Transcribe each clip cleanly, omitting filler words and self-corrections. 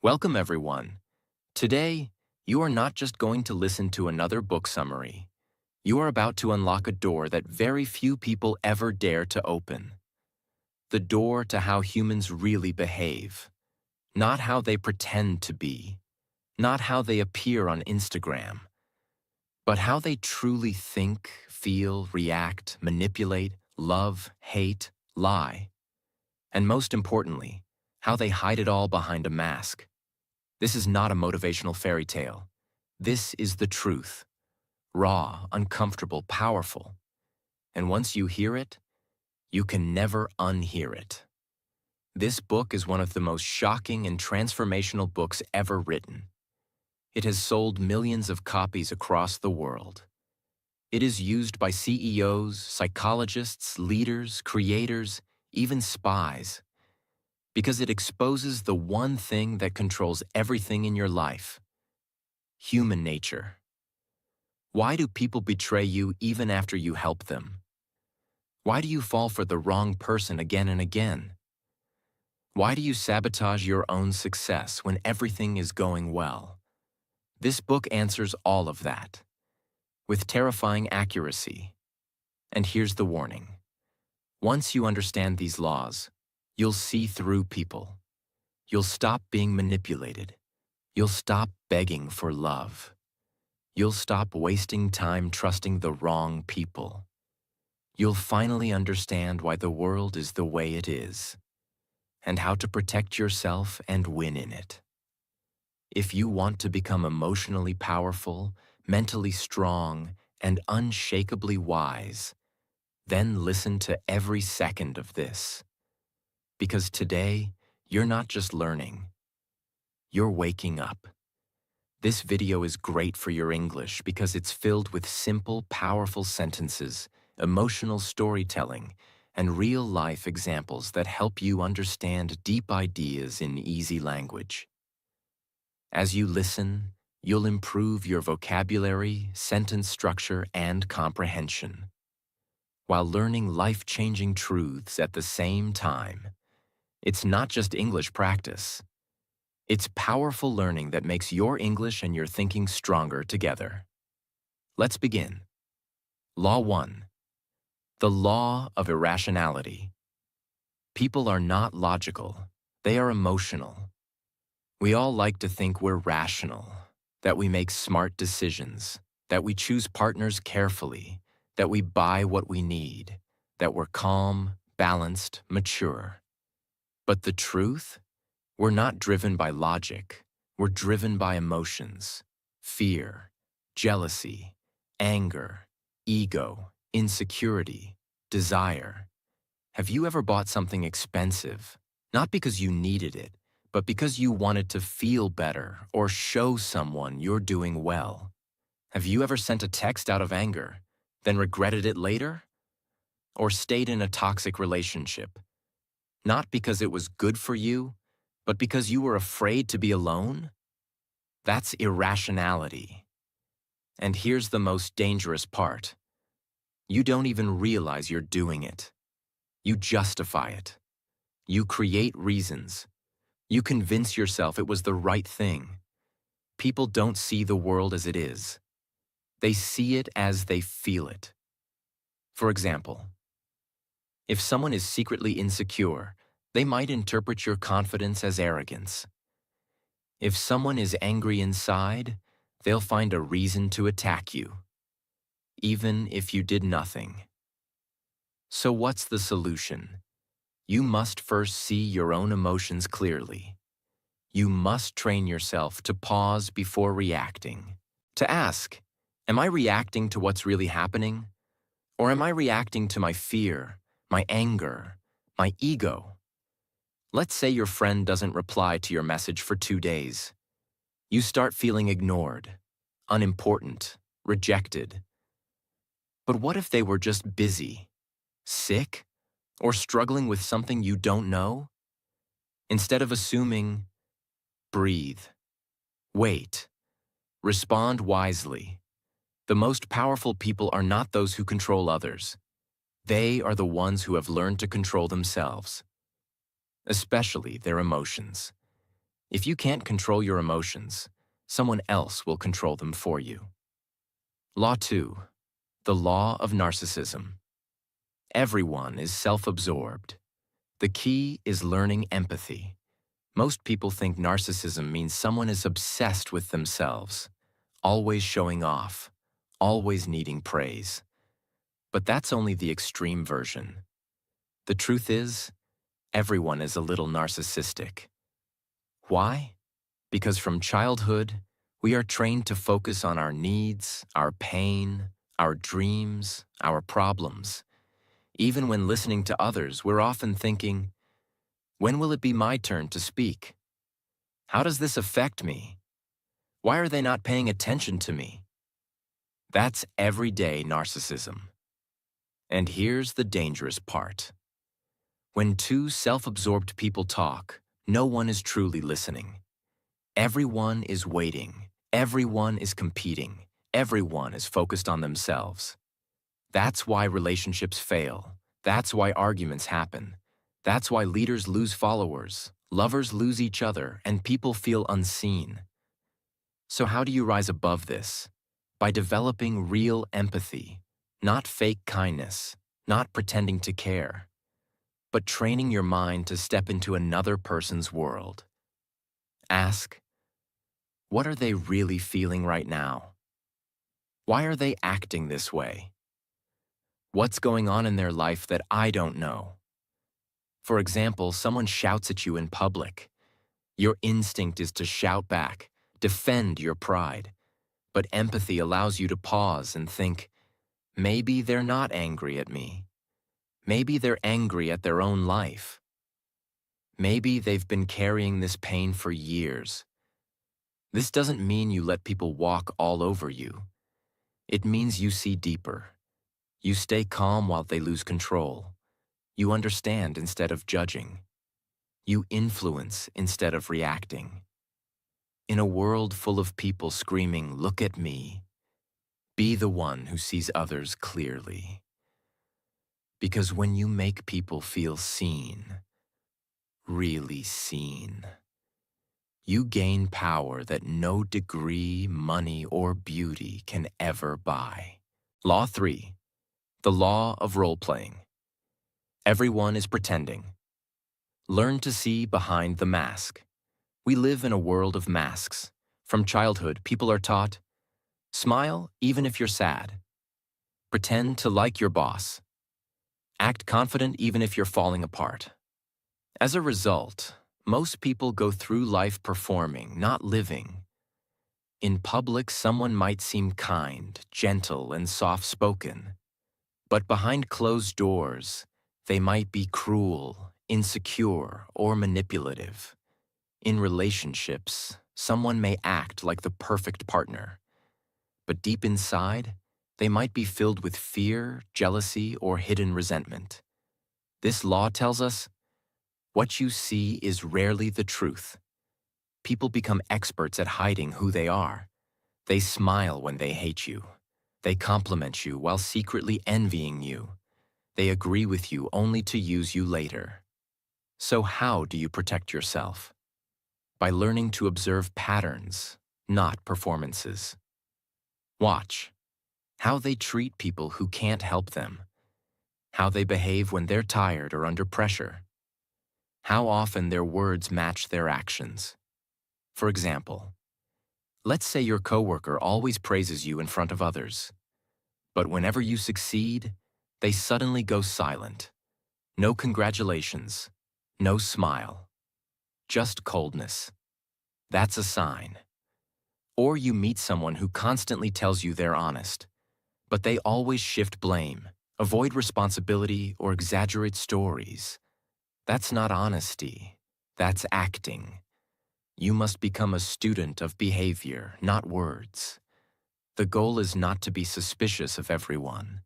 Welcome, everyone. Today, you are not just going to listen to another book summary. You are about to unlock a door that very few people ever dare to open. The door to how humans really behave. Not how they pretend to be. Not how they appear on Instagram. But how they truly think, feel, react, manipulate, love, hate, lie. And most importantly, how they hide it all behind a mask. This is not a motivational fairy tale. This is the truth. Raw, uncomfortable, powerful. And once you hear it, you can never unhear it. This book is one of the most shocking and transformational books ever written. It has sold millions of copies across the world. It is used by CEOs, psychologists, leaders, creators, even spies, because it exposes the one thing that controls everything in your life: human nature. Why do people betray you even after you help them? Why do you fall for the wrong person again and again? Why do you sabotage your own success when everything is going well? This book answers all of that, with terrifying accuracy. And here's the warning. Once you understand these laws, you'll see through people. You'll stop being manipulated. You'll stop begging for love. You'll stop wasting time trusting the wrong people. You'll finally understand why the world is the way it is, and how to protect yourself and win in it. If you want to become emotionally powerful, mentally strong, and unshakably wise, then listen to every second of this. Because today, you're not just learning, you're waking up. This video is great for your English because it's filled with simple, powerful sentences, emotional storytelling, and real-life examples that help you understand deep ideas in easy language. As you listen, you'll improve your vocabulary, sentence structure, and comprehension, while learning life-changing truths at the same time. It's not just English practice. It's powerful learning that makes your English and your thinking stronger together. Let's begin. Law 1. The law of irrationality. People are not logical. They are emotional. We all like to think we're rational, that we make smart decisions, that we choose partners carefully, that we buy what we need, that we're calm, balanced, mature. But the truth? We're not driven by logic. We're driven by emotions, fear, jealousy, anger, ego, insecurity, desire. Have you ever bought something expensive, not because you needed it, but because you wanted to feel better or show someone you're doing well? Have you ever sent a text out of anger, then regretted it later? Or stayed in a toxic relationship, not because it was good for you, but because you were afraid to be alone? That's irrationality. And here's the most dangerous part. You don't even realize you're doing it. You justify it. You create reasons. You convince yourself it was the right thing. People don't see the world as it is. They see it as they feel it. For example, if someone is secretly insecure, they might interpret your confidence as arrogance. If someone is angry inside, they'll find a reason to attack you, even if you did nothing. So what's the solution? You must first see your own emotions clearly. You must train yourself to pause before reacting, to ask, am I reacting to what's really happening? Or am I reacting to my fear, my anger, my ego? Let's say your friend doesn't reply to your message for 2 days. You start feeling ignored, unimportant, rejected. But what if they were just busy, sick, or struggling with something you don't know? Instead of assuming, breathe, wait, respond wisely. The most powerful people are not those who control others. They are the ones who have learned to control themselves, especially their emotions. If you can't control your emotions, someone else will control them for you. Law 2. The law of narcissism. Everyone is self-absorbed. The key is learning empathy. Most people think narcissism means someone is obsessed with themselves, always showing off, always needing praise. But that's only the extreme version. The truth is, everyone is a little narcissistic. Why? Because from childhood, we are trained to focus on our needs, our pain, our dreams, our problems. Even when listening to others, we're often thinking, when will it be my turn to speak? How does this affect me? Why are they not paying attention to me? That's everyday narcissism. And here's the dangerous part. When two self-absorbed people talk, no one is truly listening. Everyone is waiting. Everyone is competing. Everyone is focused on themselves. That's why relationships fail. That's why arguments happen. That's why leaders lose followers, lovers lose each other, and people feel unseen. So how do you rise above this? By developing real empathy, not fake kindness, not pretending to care, but training your mind to step into another person's world. Ask, what are they really feeling right now? Why are they acting this way? What's going on in their life that I don't know? For example, someone shouts at you in public. Your instinct is to shout back, defend your pride. But empathy allows you to pause and think, maybe they're not angry at me. Maybe they're angry at their own life. Maybe they've been carrying this pain for years. This doesn't mean you let people walk all over you. It means you see deeper. You stay calm while they lose control. You understand instead of judging. You influence instead of reacting. In a world full of people screaming, "Look at me," be the one who sees others clearly. Because when you make people feel seen, really seen, you gain power that no degree, money, or beauty can ever buy. Law 3. The law of role-playing. Everyone is pretending. Learn to see behind the mask. We live in a world of masks. From childhood, people are taught, smile even if you're sad. Pretend to like your boss. Act confident even if you're falling apart. As a result, most people go through life performing, not living. In public, someone might seem kind, gentle, and soft-spoken. But behind closed doors, they might be cruel, insecure, or manipulative. In relationships, someone may act like the perfect partner. But deep inside, they might be filled with fear, jealousy, or hidden resentment. This law tells us, what you see is rarely the truth. People become experts at hiding who they are. They smile when they hate you. They compliment you while secretly envying you. They agree with you only to use you later. So how do you protect yourself? By learning to observe patterns, not performances. Watch how they treat people who can't help them, how they behave when they're tired or under pressure, how often their words match their actions. For example, let's say your coworker always praises you in front of others, but whenever you succeed, they suddenly go silent. No congratulations, no smile, just coldness. That's a sign. Or you meet someone who constantly tells you they're honest, but they always shift blame, avoid responsibility, or exaggerate stories. That's not honesty. That's acting. You must become a student of behavior, not words. The goal is not to be suspicious of everyone,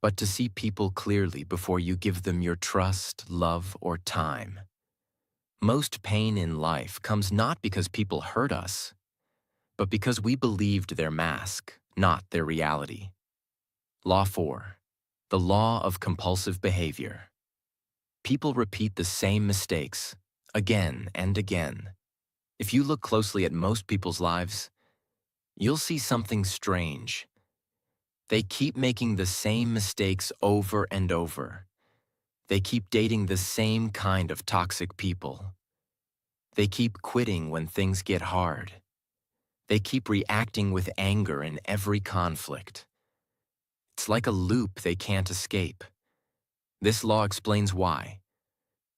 but to see people clearly before you give them your trust, love, or time. Most pain in life comes not because people hurt us, but because we believed their mask, not their reality. Law 4. The law of compulsive behavior. People repeat the same mistakes again and again. If you look closely at most people's lives, you'll see something strange. They keep making the same mistakes over and over. They keep dating the same kind of toxic people. They keep quitting when things get hard. They keep reacting with anger in every conflict. It's like a loop they can't escape. This law explains why.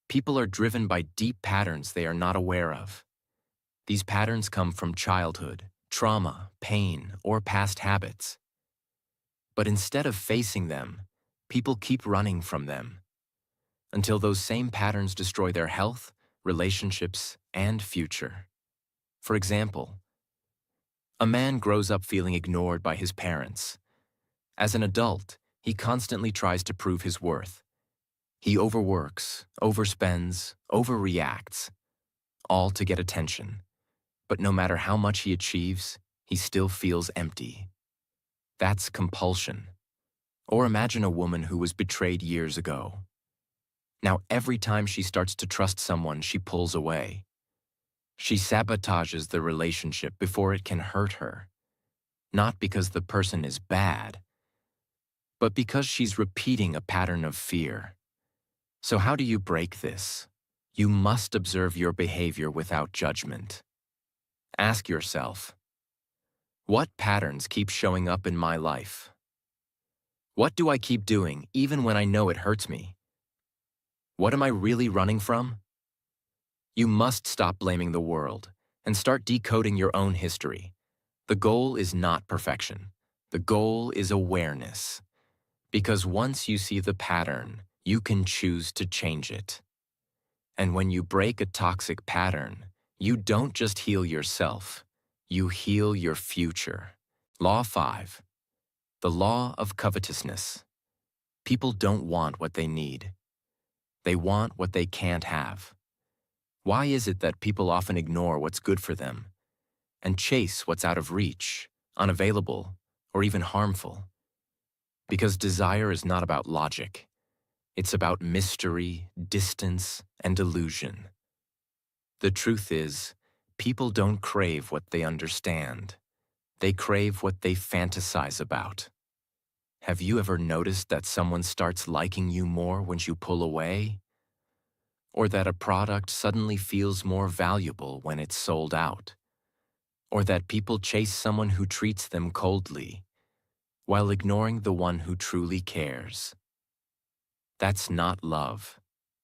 People are driven by deep patterns they are not aware of. These patterns come from childhood, trauma, pain, or past habits. But instead of facing them, people keep running from them until those same patterns destroy their health, relationships, and future. For example, a man grows up feeling ignored by his parents. As an adult, he constantly tries to prove his worth. He overworks, overspends, overreacts, all to get attention. But no matter how much he achieves, he still feels empty. That's compulsion. Or imagine a woman who was betrayed years ago. Now every time she starts to trust someone, she pulls away. She sabotages the relationship before it can hurt her. Not because the person is bad, but because she's repeating a pattern of fear. So how do you break this? You must observe your behavior without judgment. Ask yourself, what patterns keep showing up in my life? What do I keep doing even when I know it hurts me? What am I really running from? You must stop blaming the world and start decoding your own history. The goal is not perfection. The goal is awareness. Because once you see the pattern, you can choose to change it. And when you break a toxic pattern, you don't just heal yourself, you heal your future. Law 5. The law of covetousness. People don't want what they need. They want what they can't have. Why is it that people often ignore what's good for them and chase what's out of reach, unavailable, or even harmful? Because desire is not about logic. It's about mystery, distance, and illusion. The truth is, people don't crave what they understand. They crave what they fantasize about. Have you ever noticed that someone starts liking you more when you pull away? Or that a product suddenly feels more valuable when it's sold out? Or that people chase someone who treats them coldly, while ignoring the one who truly cares? That's not love.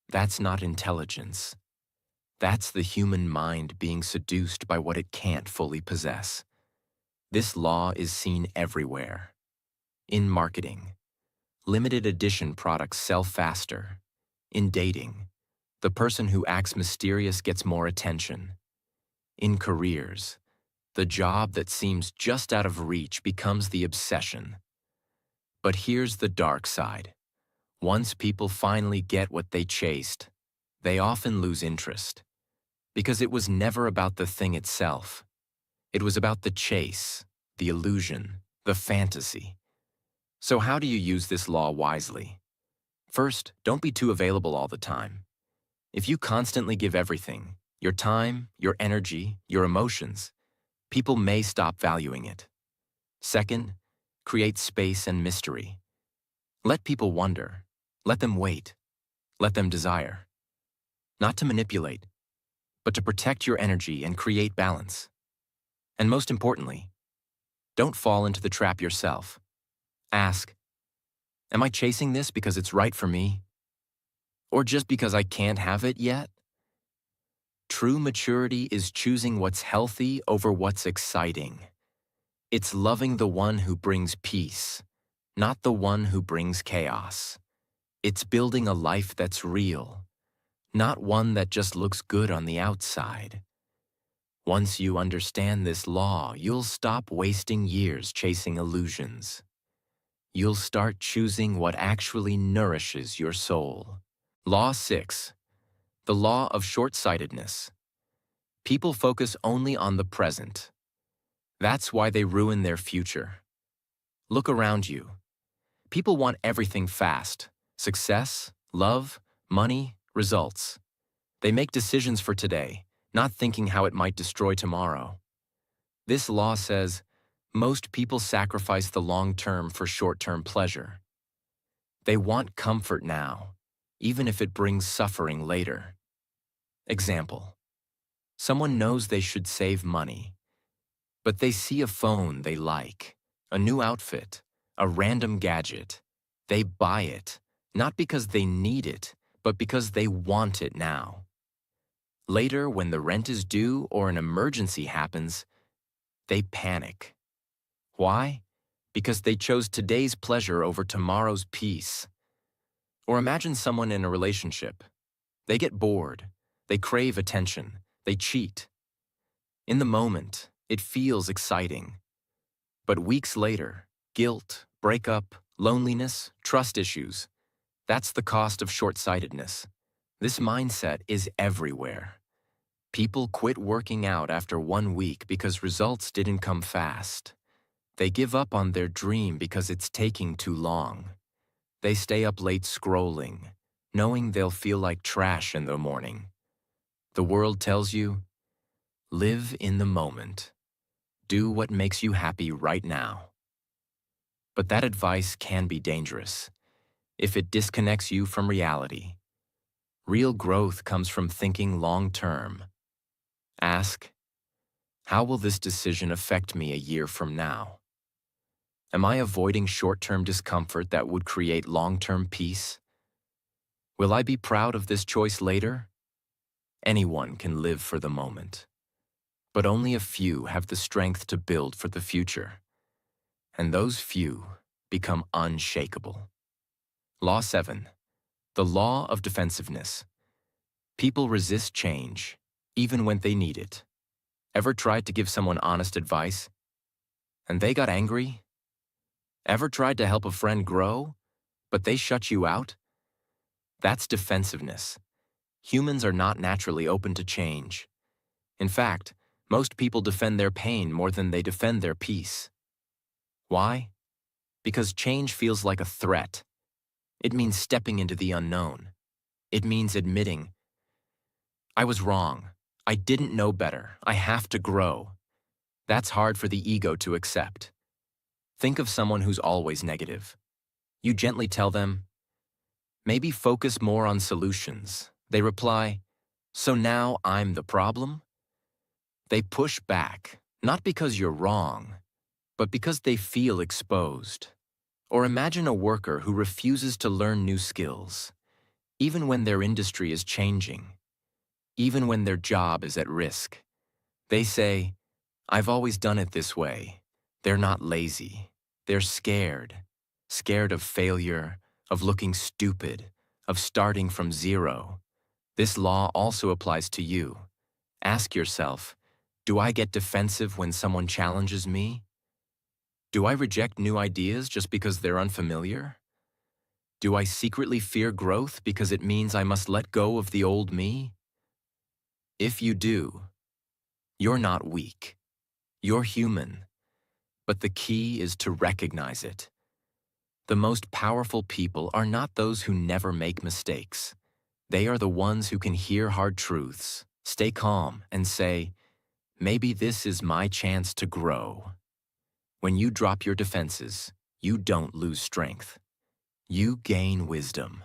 That's not intelligence. That's the human mind being seduced by what it can't fully possess. This law is seen everywhere. In marketing, limited edition products sell faster. In dating, the person who acts mysterious gets more attention. In careers, the job that seems just out of reach becomes the obsession. But here's the dark side. Once people finally get what they chased, they often lose interest. Because it was never about the thing itself. It was about the chase, the illusion, the fantasy. So how do you use this law wisely? First, don't be too available all the time. If you constantly give everything, your time, your energy, your emotions, people may stop valuing it. Second, create space and mystery. Let people wonder. Let them wait. Let them desire. Not to manipulate, but to protect your energy and create balance. And most importantly, don't fall into the trap yourself. Ask, am I chasing this because it's right for me? Or just because I can't have it yet? True maturity is choosing what's healthy over what's exciting. It's loving the one who brings peace, not the one who brings chaos. It's building a life that's real, not one that just looks good on the outside. Once you understand this law, you'll stop wasting years chasing illusions. You'll start choosing what actually nourishes your soul. Law 6. The law of short-sightedness. People focus only on the present. That's why they ruin their future. Look around you. People want everything fast. Success, love, money, results. They make decisions for today, not thinking how it might destroy tomorrow. This law says most people sacrifice the long term for short-term pleasure. They want comfort now, even if it brings suffering later. Example: someone knows they should save money, but they see a phone they like, a new outfit, a random gadget. They buy it, not because they need it, but because they want it now. Later, when the rent is due or an emergency happens, they panic. Why? Because they chose today's pleasure over tomorrow's peace. Or imagine someone in a relationship. They get bored, they crave attention, they cheat. In the moment, it feels exciting. But weeks later, guilt, breakup, loneliness, trust issues. That's the cost of short-sightedness. This mindset is everywhere. People quit working out after 1 week because results didn't come fast. They give up on their dream because it's taking too long. They stay up late scrolling, knowing they'll feel like trash in the morning. The world tells you, live in the moment. Do what makes you happy right now. But that advice can be dangerous if it disconnects you from reality. Real growth comes from thinking long-term. Ask, how will this decision affect me a year from now? Am I avoiding short-term discomfort that would create long-term peace? Will I be proud of this choice later? Anyone can live for the moment, but only a few have the strength to build for the future. And those few become unshakable. Law 7. The law of defensiveness. People resist change, even when they need it. Ever tried to give someone honest advice, and they got angry? Ever tried to help a friend grow, but they shut you out? That's defensiveness. Humans are not naturally open to change. In fact, most people defend their pain more than they defend their peace. Why? Because change feels like a threat. It means stepping into the unknown. It means admitting, I was wrong. I didn't know better. I have to grow. That's hard for the ego to accept. Think of someone who's always negative. You gently tell them, maybe focus more on solutions. They reply, so now I'm the problem? They push back, not because you're wrong, but because they feel exposed. Or imagine a worker who refuses to learn new skills, even when their industry is changing, even when their job is at risk. They say, I've always done it this way. They're not lazy. They're scared. Scared of failure, of looking stupid, of starting from zero. This law also applies to you. Ask yourself, do I get defensive when someone challenges me? Do I reject new ideas just because they're unfamiliar? Do I secretly fear growth because it means I must let go of the old me? If you do, you're not weak. You're human. But the key is to recognize it. The most powerful people are not those who never make mistakes. They are the ones who can hear hard truths, stay calm, and say, maybe this is my chance to grow. When you drop your defenses, you don't lose strength. You gain wisdom.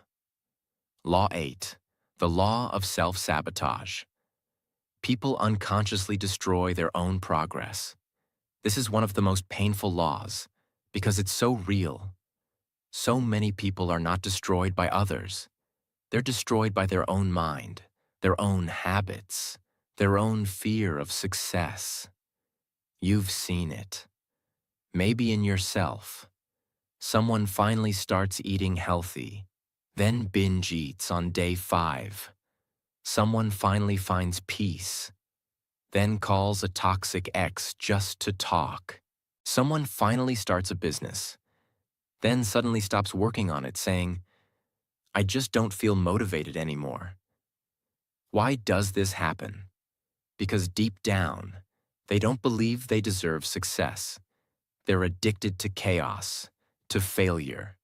Law 8. The law of self-sabotage. People unconsciously destroy their own progress. This is one of the most painful laws because it's so real. So many people are not destroyed by others. They're destroyed by their own mind, their own habits, their own fear of success. You've seen it. Maybe in yourself. Someone finally starts eating healthy, then binge eats on day 5. Someone finally finds peace, then calls a toxic ex just to talk. Someone finally starts a business, then suddenly stops working on it saying, I just don't feel motivated anymore. Why does this happen? Because deep down, they don't believe they deserve success. They're addicted to chaos, to failure,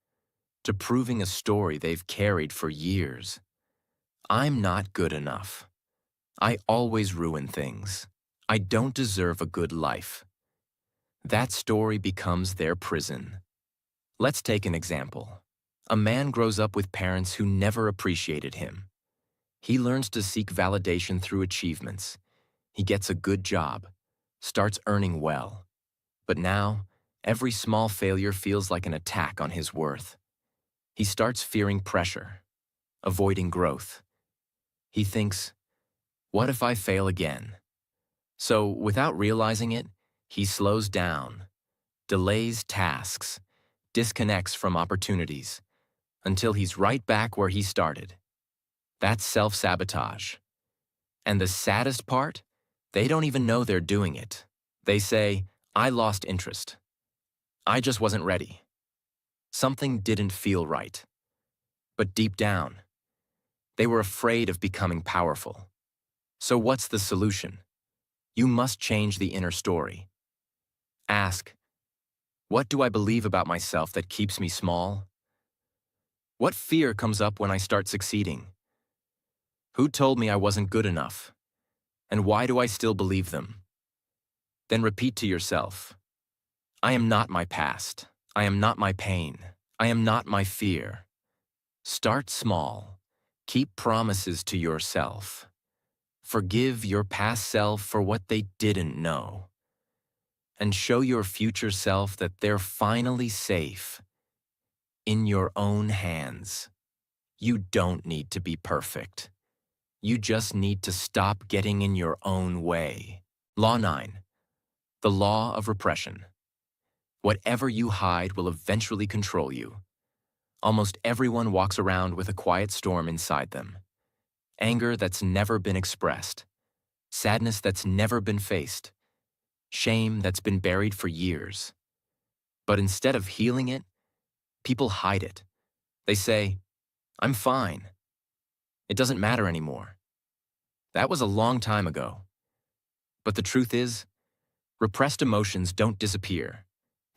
to proving a story they've carried for years. I'm not good enough. I always ruin things. I don't deserve a good life. That story becomes their prison. Let's take an example. A man grows up with parents who never appreciated him. He learns to seek validation through achievements. He gets a good job, starts earning well. But now, every small failure feels like an attack on his worth. He starts fearing pressure, avoiding growth. He thinks, what if I fail again? So, without realizing it, he slows down, delays tasks, disconnects from opportunities, until he's right back where he started. That's self-sabotage. And the saddest part? They don't even know they're doing it. They say, I lost interest. I just wasn't ready. Something didn't feel right. But deep down, they were afraid of becoming powerful. So what's the solution? You must change the inner story. Ask, what do I believe about myself that keeps me small? What fear comes up when I start succeeding? Who told me I wasn't good enough? And why do I still believe them? Then repeat to yourself, I am not my past. I am not my pain. I am not my fear. Start small. Keep promises to yourself. Forgive your past self for what they didn't know. And show your future self that they're finally safe. In your own hands. You don't need to be perfect. You just need to stop getting in your own way. Law 9. The law of repression. Whatever you hide will eventually control you. Almost everyone walks around with a quiet storm inside them. Anger that's never been expressed. Sadness that's never been faced. Shame that's been buried for years. But instead of healing it, people hide it. They say, I'm fine. It doesn't matter anymore. That was a long time ago. But the truth is, repressed emotions don't disappear.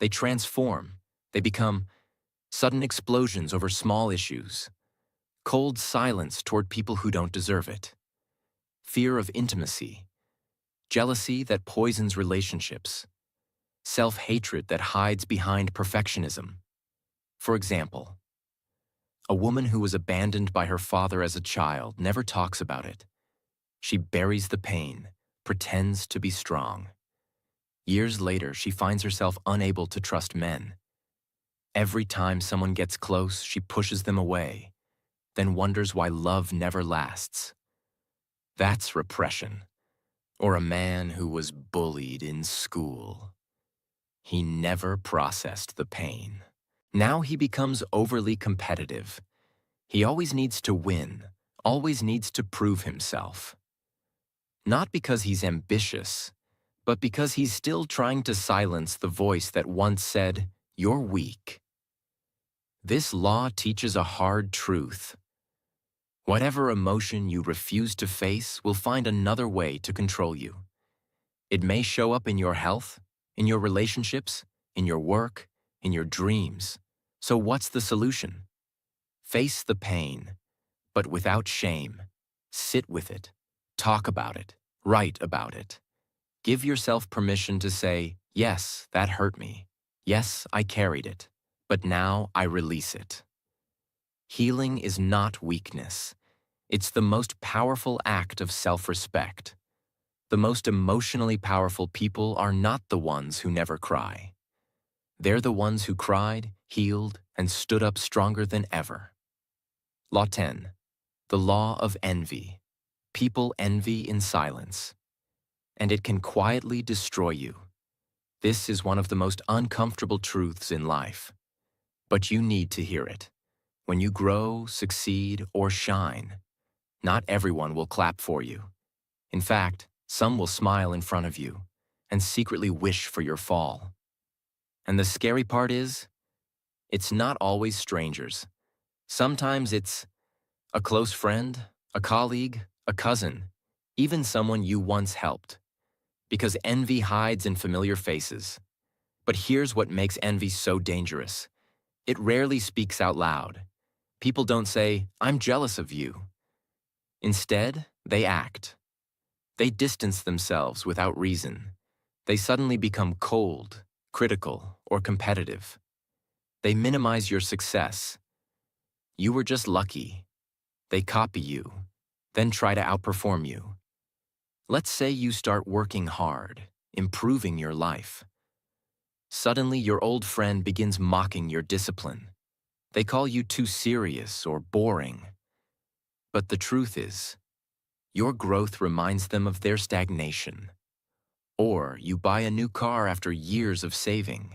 They transform. They become sudden explosions over small issues, cold silence toward people who don't deserve it, fear of intimacy, jealousy that poisons relationships, self-hatred that hides behind perfectionism. For example, a woman who was abandoned by her father as a child never talks about it. She buries the pain, pretends to be strong. Years later, she finds herself unable to trust men. Every time someone gets close, she pushes them away, then wonders why love never lasts. That's repression. Or a man who was bullied in school. He never processed the pain. Now he becomes overly competitive. He always needs to win, always needs to prove himself. Not because he's ambitious, but because he's still trying to silence the voice that once said, "You're weak." This law teaches a hard truth. Whatever emotion you refuse to face will find another way to control you. It may show up in your health, in your relationships, in your work, in your dreams. So what's the solution? Face the pain, but without shame. Sit with it. Talk about it. Write about it. Give yourself permission to say, yes, that hurt me. Yes, I carried it. But now I release it. Healing is not weakness. It's the most powerful act of self-respect. The most emotionally powerful people are not the ones who never cry. They're the ones who cried, healed, and stood up stronger than ever. Law 10. The law of envy. People envy in silence. And it can quietly destroy you. This is one of the most uncomfortable truths in life. But you need to hear it. When you grow, succeed, or shine, not everyone will clap for you. In fact, some will smile in front of you and secretly wish for your fall. And the scary part is, it's not always strangers. Sometimes it's a close friend, a colleague, a cousin, even someone you once helped. Because envy hides in familiar faces. But here's what makes envy so dangerous. It rarely speaks out loud. People don't say, I'm jealous of you. Instead, they act. They distance themselves without reason. They suddenly become cold, critical, or competitive. They minimize your success. You were just lucky. They copy you, then try to outperform you. Let's say you start working hard, improving your life. Suddenly, your old friend begins mocking your discipline. They call you too serious or boring. But the truth is, your growth reminds them of their stagnation. Or you buy a new car after years of saving.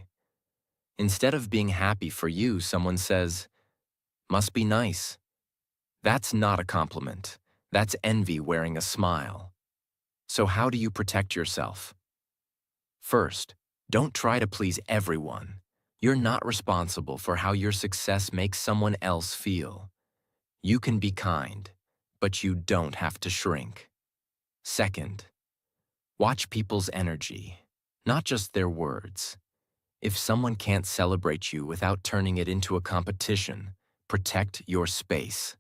Instead of being happy for you, someone says, "Must be nice." That's not a compliment. That's envy wearing a smile. So how do you protect yourself? First, don't try to please everyone. You're not responsible for how your success makes someone else feel. You can be kind, but you don't have to shrink. Second, watch people's energy, not just their words. If someone can't celebrate you without turning it into a competition, protect your space.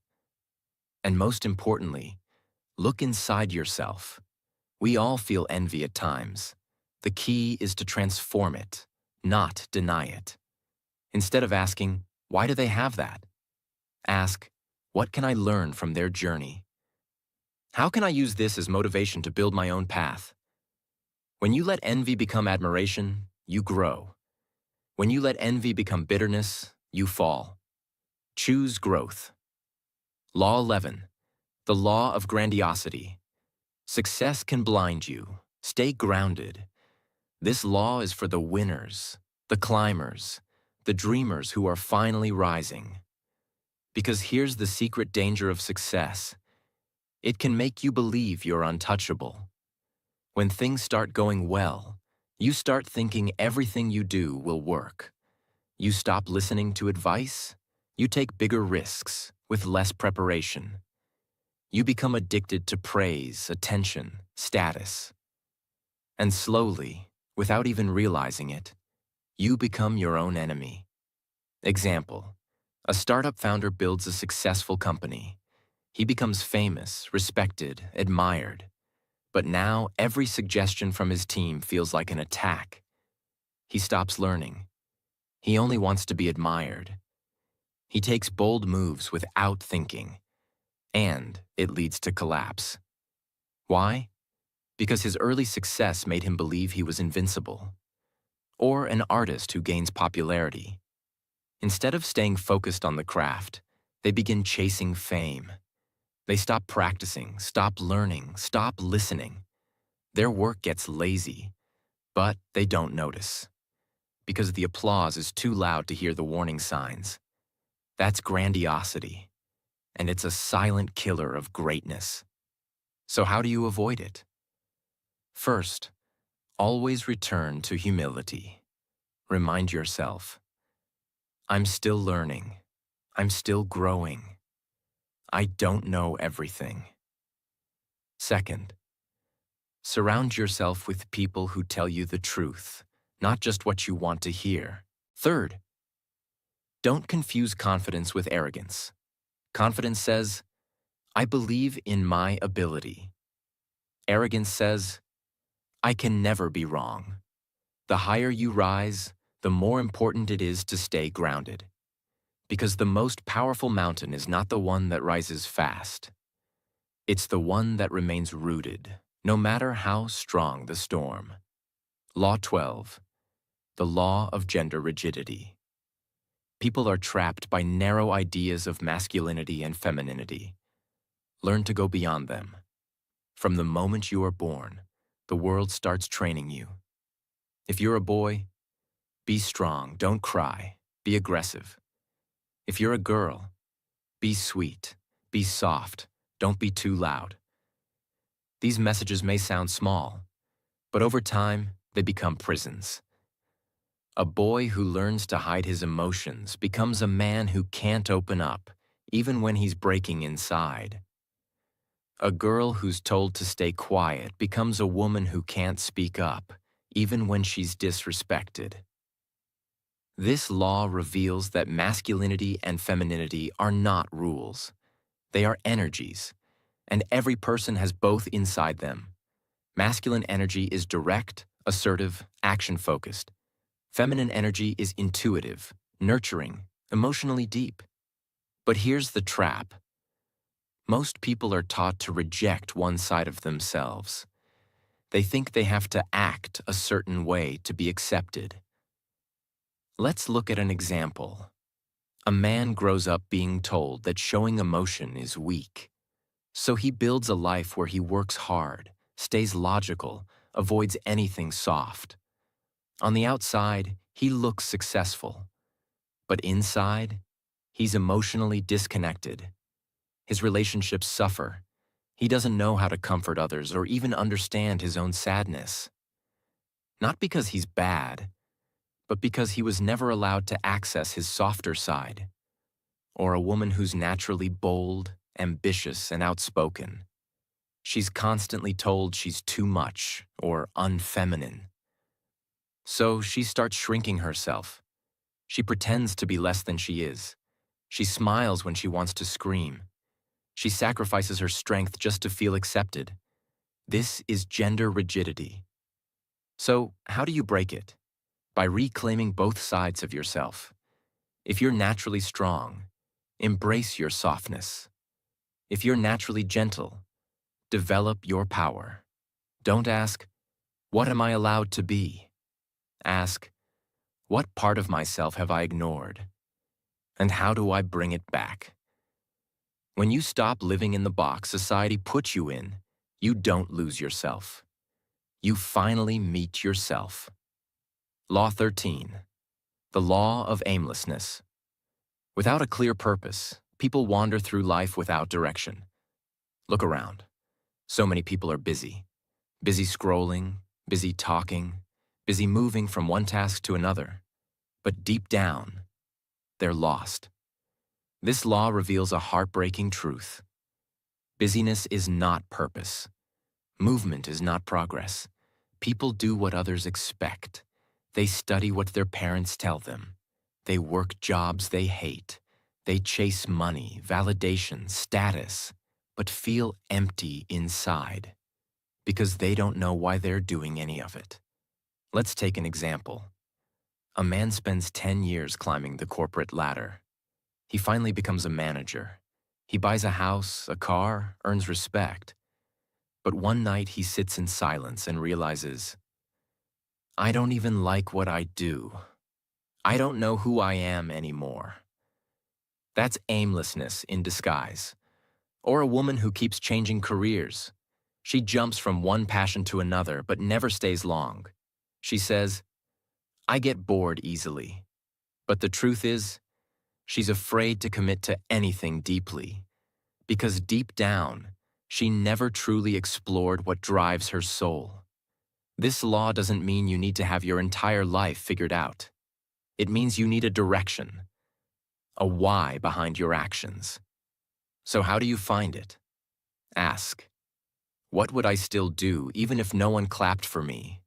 And most importantly, look inside yourself. We all feel envy at times. The key is to transform it, not deny it. Instead of asking, "Why do they have that?" ask, "What can I learn from their journey? How can I use this as motivation to build my own path?" When you let envy become admiration, you grow. When you let envy become bitterness, you fall. Choose growth. Law 11. The law of grandiosity. Success can blind you. Stay grounded. This law is for the winners, the climbers, the dreamers who are finally rising. Because here's the secret danger of success. It can make you believe you're untouchable. When things start going well, you start thinking everything you do will work. You stop listening to advice. You take bigger risks with less preparation. You become addicted to praise, attention, status. And slowly, without even realizing it, you become your own enemy. Example: a startup founder builds a successful company. He becomes famous, respected, admired. But now every suggestion from his team feels like an attack. He stops learning. He only wants to be admired. He takes bold moves without thinking, and it leads to collapse. Why? Because his early success made him believe he was invincible. Or an artist who gains popularity. Instead of staying focused on the craft, they begin chasing fame. They stop practicing, stop learning, stop listening. Their work gets lazy, but they don't notice. Because the applause is too loud to hear the warning signs. That's grandiosity, and it's a silent killer of greatness. So how do you avoid it? First, always return to humility. Remind yourself, I'm still learning. I'm still growing. I don't know everything. Second, surround yourself with people who tell you the truth, not just what you want to hear. Third, don't confuse confidence with arrogance. Confidence says, I believe in my ability. Arrogance says, I can never be wrong. The higher you rise, the more important it is to stay grounded. Because the most powerful mountain is not the one that rises fast. It's the one that remains rooted, no matter how strong the storm. Law 12. The law of gender rigidity. People are trapped by narrow ideas of masculinity and femininity. Learn to go beyond them. From the moment you are born, the world starts training you. If you're a boy, be strong, don't cry, be aggressive. If you're a girl, be sweet, be soft, don't be too loud. These messages may sound small, but over time, they become prisons. A boy who learns to hide his emotions becomes a man who can't open up, even when he's breaking inside. A girl who's told to stay quiet becomes a woman who can't speak up, even when she's disrespected. This law reveals that masculinity and femininity are not rules. They are energies, and every person has both inside them. Masculine energy is direct, assertive, action-focused. Feminine energy is intuitive, nurturing, emotionally deep. But here's the trap. Most people are taught to reject one side of themselves. They think they have to act a certain way to be accepted. Let's look at an example. A man grows up being told that showing emotion is weak. So he builds a life where he works hard, stays logical, avoids anything soft. On the outside, he looks successful. But inside, he's emotionally disconnected. His relationships suffer. He doesn't know how to comfort others or even understand his own sadness. Not because he's bad, but because he was never allowed to access his softer side. Or a woman who's naturally bold, ambitious, and outspoken. She's constantly told she's too much or unfeminine. So she starts shrinking herself. She pretends to be less than she is. She smiles when she wants to scream. She sacrifices her strength just to feel accepted. This is gender rigidity. So how do you break it? By reclaiming both sides of yourself. If you're naturally strong, embrace your softness. If you're naturally gentle, develop your power. Don't ask, what am I allowed to be? Ask, what part of myself have I ignored? And how do I bring it back? When you stop living in the box society puts you in, you don't lose yourself. You finally meet yourself. Law 13. The law of aimlessness. Without a clear purpose, people wander through life without direction. Look around. So many people are busy. Busy scrolling, busy talking, busy moving from one task to another. But deep down, they're lost. This law reveals a heartbreaking truth. Busyness is not purpose. Movement is not progress. People do what others expect. They study what their parents tell them. They work jobs they hate. They chase money, validation, status, but feel empty inside because they don't know why they're doing any of it. Let's take an example. A man spends 10 years climbing the corporate ladder. He finally becomes a manager. He buys a house, a car, earns respect. But one night he sits in silence and realizes, I don't even like what I do. I don't know who I am anymore. That's aimlessness in disguise. Or a woman who keeps changing careers. She jumps from one passion to another but never stays long. She says, I get bored easily. But the truth is, she's afraid to commit to anything deeply. Because deep down, she never truly explored what drives her soul. This law doesn't mean you need to have your entire life figured out. It means you need a direction, a why behind your actions. So how do you find it? Ask, what would I still do even if no one clapped for me?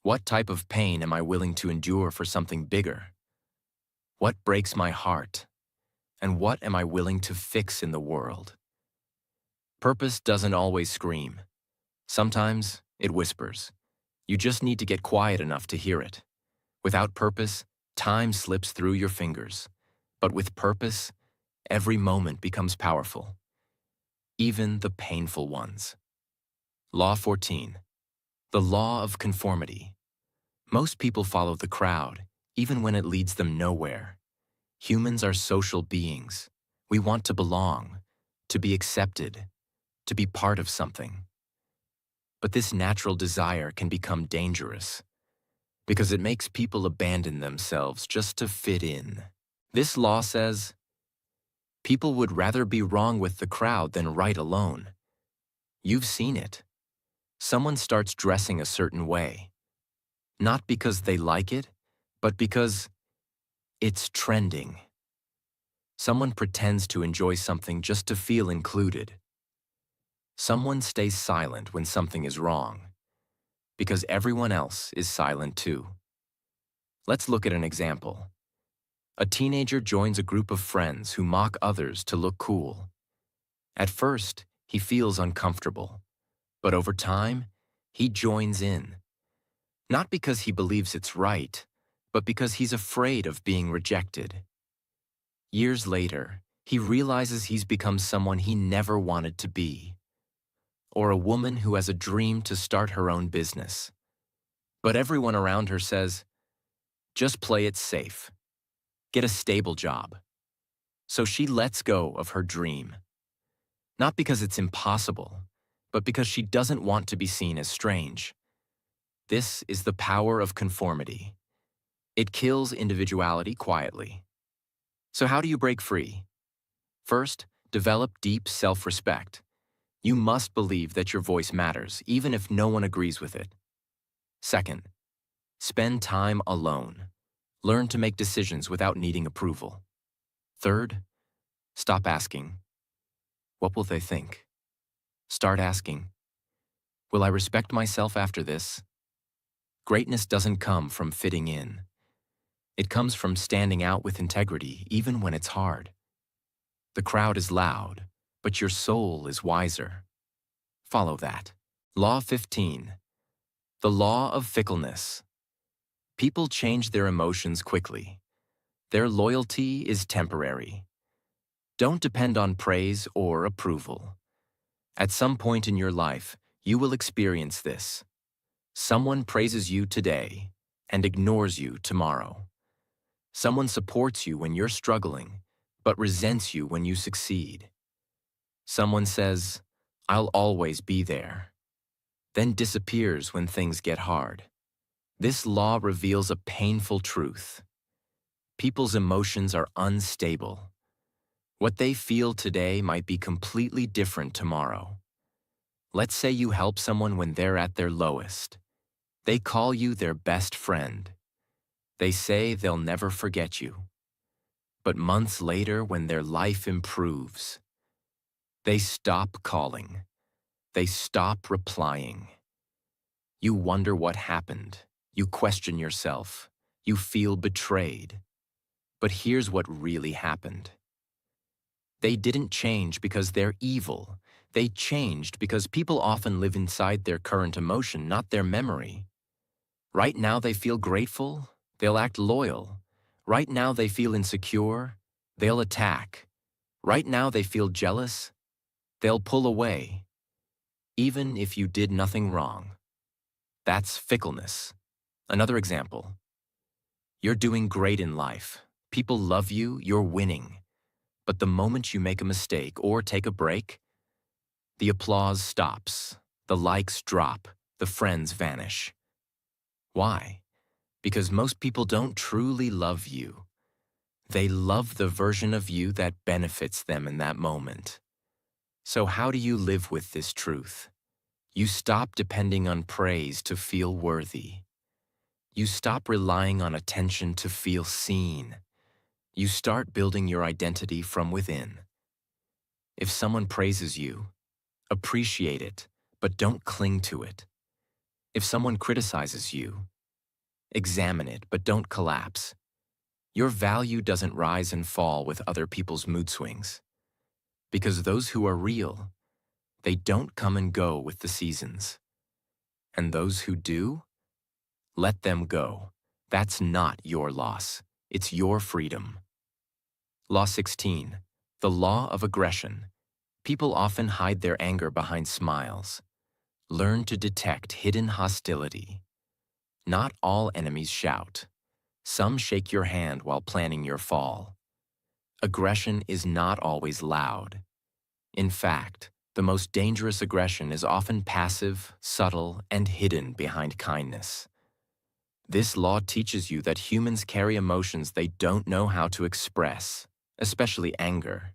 What type of pain am I willing to endure for something bigger? What breaks my heart? And what am I willing to fix in the world? Purpose doesn't always scream. Sometimes it whispers. You just need to get quiet enough to hear it. Without purpose, time slips through your fingers. But with purpose, every moment becomes powerful. Even the painful ones. Law 14. The law of conformity. Most people follow the crowd, even when it leads them nowhere. Humans are social beings. We want to belong, to be accepted, to be part of something. But this natural desire can become dangerous because it makes people abandon themselves just to fit in. This law says, people would rather be wrong with the crowd than right alone. You've seen it. Someone starts dressing a certain way, not because they like it, but because it's trending. Someone pretends to enjoy something just to feel included. Someone stays silent when something is wrong, because everyone else is silent too. Let's look at an example. A teenager joins a group of friends who mock others to look cool. At first, he feels uncomfortable, but over time, He joins in, not because he believes it's right, but because he's afraid of being rejected. Years later, he realizes he's become someone he never wanted to be, or a woman who has a dream to start her own business. But everyone around her says, just play it safe. Get a stable job. So she lets go of her dream. Not because it's impossible, but because she doesn't want to be seen as strange. This is the power of conformity. It kills individuality quietly. So how do you break free? First, develop deep self-respect. You must believe that your voice matters, even if no one agrees with it. Second, spend time alone. Learn to make decisions without needing approval. Third, stop asking, what will they think? Start asking, will I respect myself after this? Greatness doesn't come from fitting in. It comes from standing out with integrity, even when it's hard. The crowd is loud, but your soul is wiser. Follow that. Law 15. The law of fickleness. People change their emotions quickly. Their loyalty is temporary. Don't depend on praise or approval. At some point in your life, you will experience this. Someone praises you today and ignores you tomorrow. Someone supports you when you're struggling, but resents you when you succeed. Someone says, "I'll always be there," then disappears when things get hard. This law reveals a painful truth. People's emotions are unstable. What they feel today might be completely different tomorrow. Let's say you help someone when they're at their lowest. They call you their best friend. They say they'll never forget you. But months later, when their life improves, they stop calling. They stop replying. You wonder what happened. You question yourself. You feel betrayed. But here's what really happened. They didn't change because they're evil. They changed because people often live inside their current emotion, not their memory. Right now they feel grateful, they'll act loyal. Right now they feel insecure, they'll attack. Right now they feel jealous, they'll pull away. Even if you did nothing wrong. That's fickleness. Another example. You're doing great in life. People love you, you're winning. But the moment you make a mistake or take a break, the applause stops, the likes drop, the friends vanish. Why? Because most people don't truly love you. They love the version of you that benefits them in that moment. So how do you live with this truth? You stop depending on praise to feel worthy. You stop relying on attention to feel seen. You start building your identity from within. If someone praises you, appreciate it, but don't cling to it. If someone criticizes you, examine it, but don't collapse. Your value doesn't rise and fall with other people's mood swings. Because those who are real, they don't come and go with the seasons. And those who do, let them go. That's not your loss. It's your freedom. Law 16. The law of aggression. People often hide their anger behind smiles. Learn to detect hidden hostility. Not all enemies shout. Some shake your hand while planning your fall. Aggression is not always loud. In fact, the most dangerous aggression is often passive, subtle, and hidden behind kindness. This law teaches you that humans carry emotions they don't know how to express, especially anger.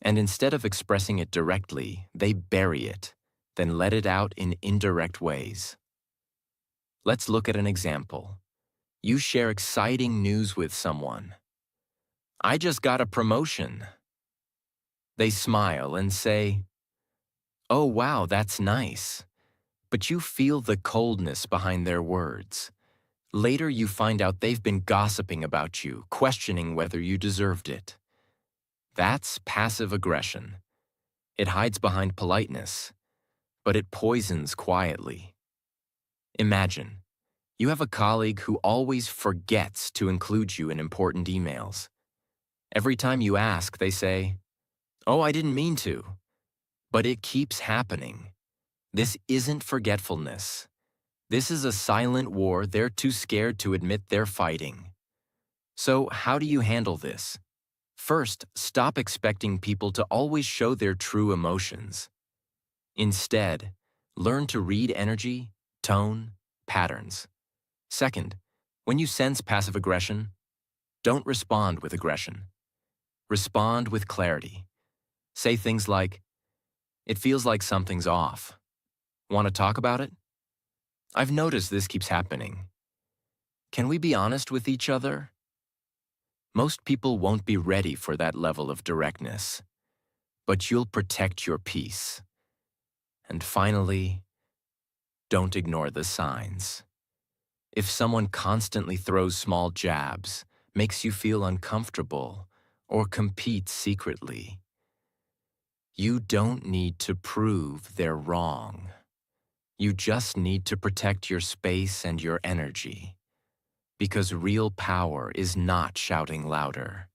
And instead of expressing it directly, they bury it, then let it out in indirect ways. Let's look at an example. You share exciting news with someone. "I just got a promotion." They smile and say, "Oh wow, that's nice." But you feel the coldness behind their words. Later you find out they've been gossiping about you, questioning whether you deserved it. That's passive aggression. It hides behind politeness, but it poisons quietly. Imagine, you have a colleague who always forgets to include you in important emails. Every time you ask, they say, "Oh, I didn't mean to." But it keeps happening. This isn't forgetfulness. This is a silent war they're too scared to admit they're fighting. So how do you handle this? First, stop expecting people to always show their true emotions. Instead, learn to read energy, tone, patterns. Second, when you sense passive aggression, don't respond with aggression. Respond with clarity. Say things like, "It feels like something's off. Want to talk about it? I've noticed this keeps happening. Can we be honest with each other?" Most people won't be ready for that level of directness, but you'll protect your peace. And finally, don't ignore the signs. If someone constantly throws small jabs, makes you feel uncomfortable, or competes secretly, you don't need to prove they're wrong. You just need to protect your space and your energy. Because real power is not shouting louder.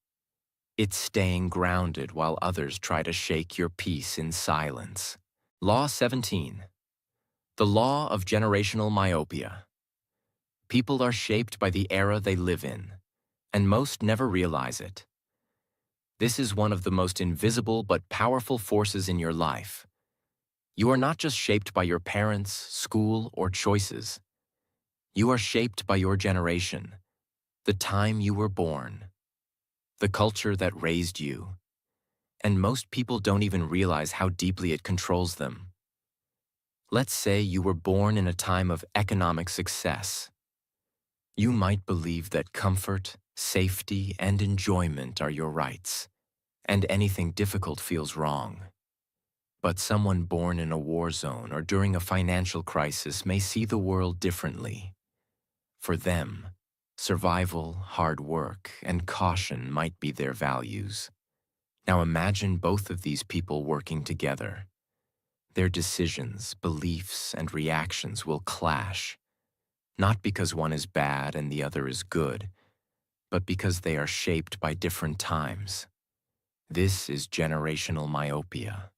It's staying grounded while others try to shake your peace in silence. Law 17. The law of generational myopia. People are shaped by the era they live in, and most never realize it. This is one of the most invisible but powerful forces in your life. You are not just shaped by your parents, school, or choices. You are shaped by your generation, the time you were born, the culture that raised you, and most people don't even realize how deeply it controls them. Let's say you were born in a time of economic success. You might believe that comfort, safety, and enjoyment are your rights, and anything difficult feels wrong. But someone born in a war zone or during a financial crisis may see the world differently. For them, survival, hard work, and caution might be their values. Now imagine both of these people working together. Their decisions, beliefs, and reactions will clash, not because one is bad and the other is good, but because they are shaped by different times. This is generational myopia.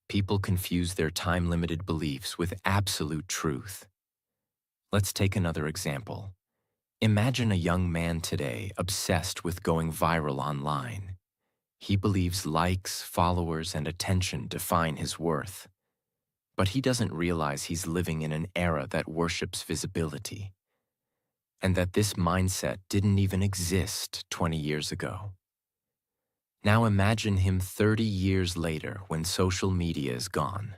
People confuse their time-limited beliefs with absolute truth. Let's take another example. Imagine a young man today obsessed with going viral online. He believes likes, followers, and attention define his worth. But he doesn't realize he's living in an era that worships visibility, and that this mindset didn't even exist 20 years ago. Now imagine him 30 years later when social media is gone.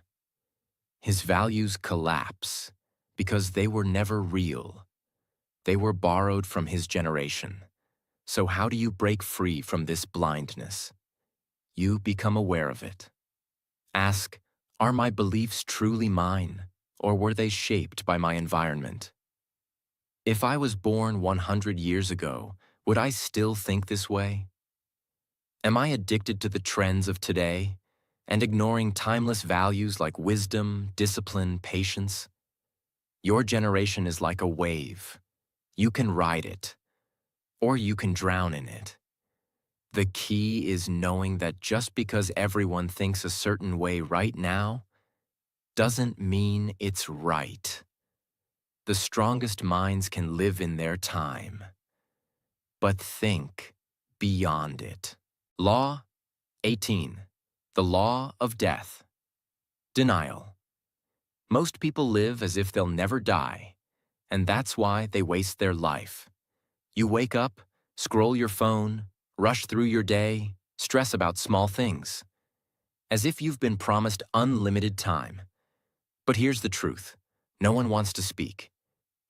His values collapse because they were never real. They were borrowed from his generation. So how do you break free from this blindness? You become aware of it. Ask, are my beliefs truly mine, or were they shaped by my environment? If I was born 100 years ago, would I still think this way? Am I addicted to the trends of today and ignoring timeless values like wisdom, discipline, patience? Your generation is like a wave. You can ride it, or you can drown in it. The key is knowing that just because everyone thinks a certain way right now doesn't mean it's right. The strongest minds can live in their time, but think beyond it. Law 18. The law of death. Denial. Most people live as if they'll never die, and that's why they waste their life. You wake up, scroll your phone, rush through your day, stress about small things, as if you've been promised unlimited time. But here's the truth. No one wants to speak.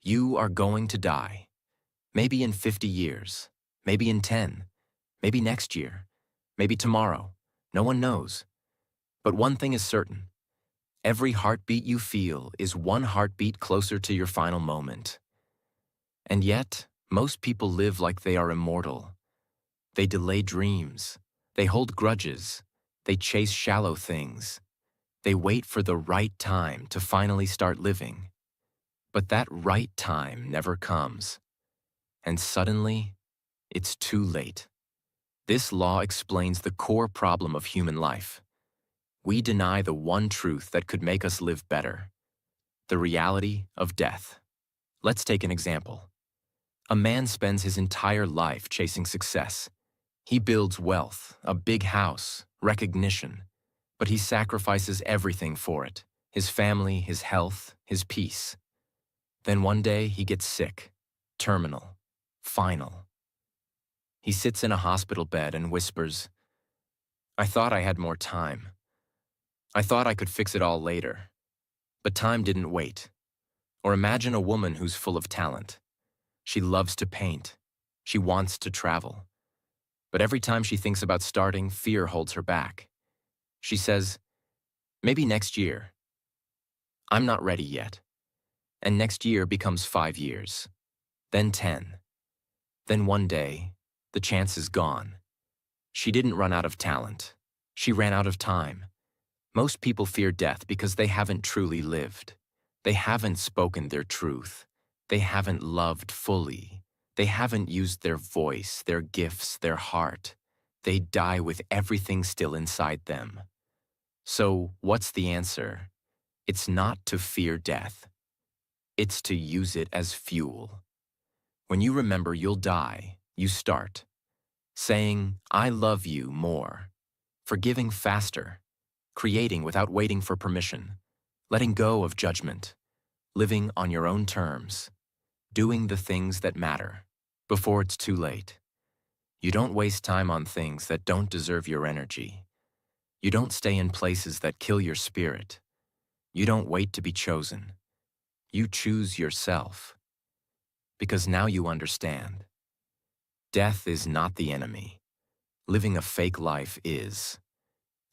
You are going to die. Maybe in 50 years, maybe in 10, maybe next year, maybe tomorrow. No one knows. But one thing is certain. Every heartbeat you feel is one heartbeat closer to your final moment. And yet, most people live like they are immortal. They delay dreams. They hold grudges. They chase shallow things. They wait for the right time to finally start living. But that right time never comes, and suddenly, it's too late. This law explains the core problem of human life. We deny the one truth that could make us live better, the reality of death. Let's take an example. A man spends his entire life chasing success. He builds wealth, a big house, recognition, but he sacrifices everything for it: his family, his health, his peace. Then one day he gets sick, terminal, final. He sits in a hospital bed and whispers, "I thought I had more time. I thought I could fix it all later." But time didn't wait. Or imagine a woman who's full of talent. She loves to paint. She wants to travel. But every time she thinks about starting, fear holds her back. She says, "Maybe next year. I'm not ready yet." And next year becomes 5 years, then 10. Then one day, the chance is gone. She didn't run out of talent. She ran out of time. Most people fear death because they haven't truly lived. They haven't spoken their truth. They haven't loved fully. They haven't used their voice, their gifts, their heart. They die with everything still inside them. So, what's the answer? It's not to fear death. It's to use it as fuel. When you remember you'll die, you start. Saying, "I love you" more. Forgiving faster. Creating without waiting for permission. Letting go of judgment. Living on your own terms. Doing the things that matter. Before it's too late. You don't waste time on things that don't deserve your energy. You don't stay in places that kill your spirit. You don't wait to be chosen. You choose yourself. Because now you understand. Death is not the enemy. Living a fake life is.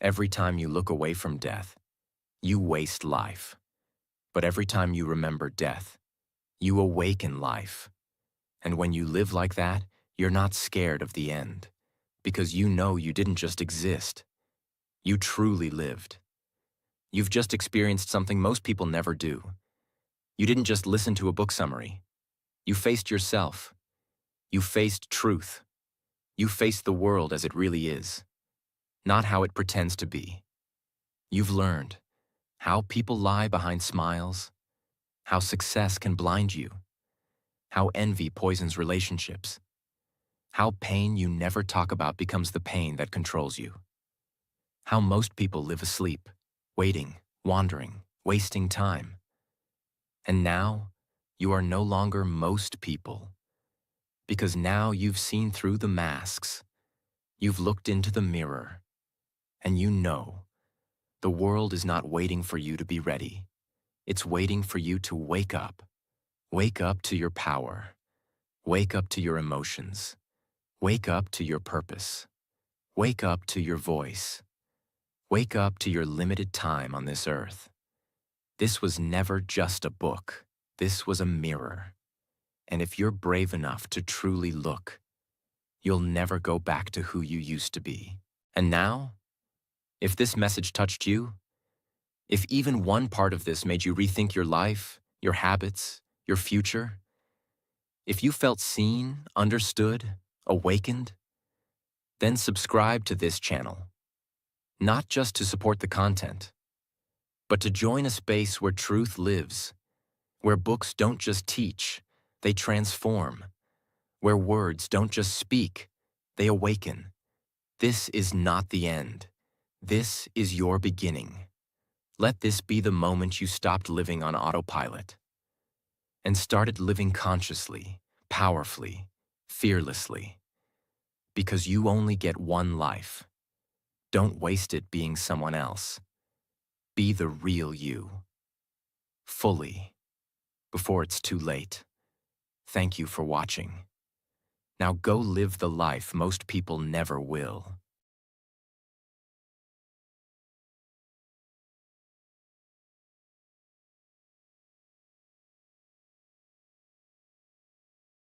Every time you look away from death, you waste life. But every time you remember death, you awaken life. And when you live like that, you're not scared of the end. Because you know you didn't just exist. You truly lived. You've just experienced something most people never do. You didn't just listen to a book summary. You faced yourself. You faced truth. You faced the world as it really is, not how it pretends to be. You've learned how people lie behind smiles, how success can blind you, how envy poisons relationships, how pain you never talk about becomes the pain that controls you, how most people live asleep, waiting, wandering, wasting time. And now, you are no longer most people, because now you've seen through the masks, you've looked into the mirror, and you know the world is not waiting for you to be ready. It's waiting for you to wake up. Wake up to your power. Wake up to your emotions. Wake up to your purpose. Wake up to your voice. Wake up to your limited time on this earth. This was never just a book. This was a mirror. And if you're brave enough to truly look, you'll never go back to who you used to be. And now, if this message touched you, if even one part of this made you rethink your life, your habits, your future, if you felt seen, understood, awakened, then subscribe to this channel. Not just to support the content, but to join a space where truth lives, where books don't just teach, they transform, where words don't just speak, they awaken. This is not the end. This is your beginning. Let this be the moment you stopped living on autopilot and started living consciously, powerfully, fearlessly. Because you only get one life. Don't waste it being someone else. Be the real you. Fully. Before it's too late. Thank you for watching. Now go live the life most people never will.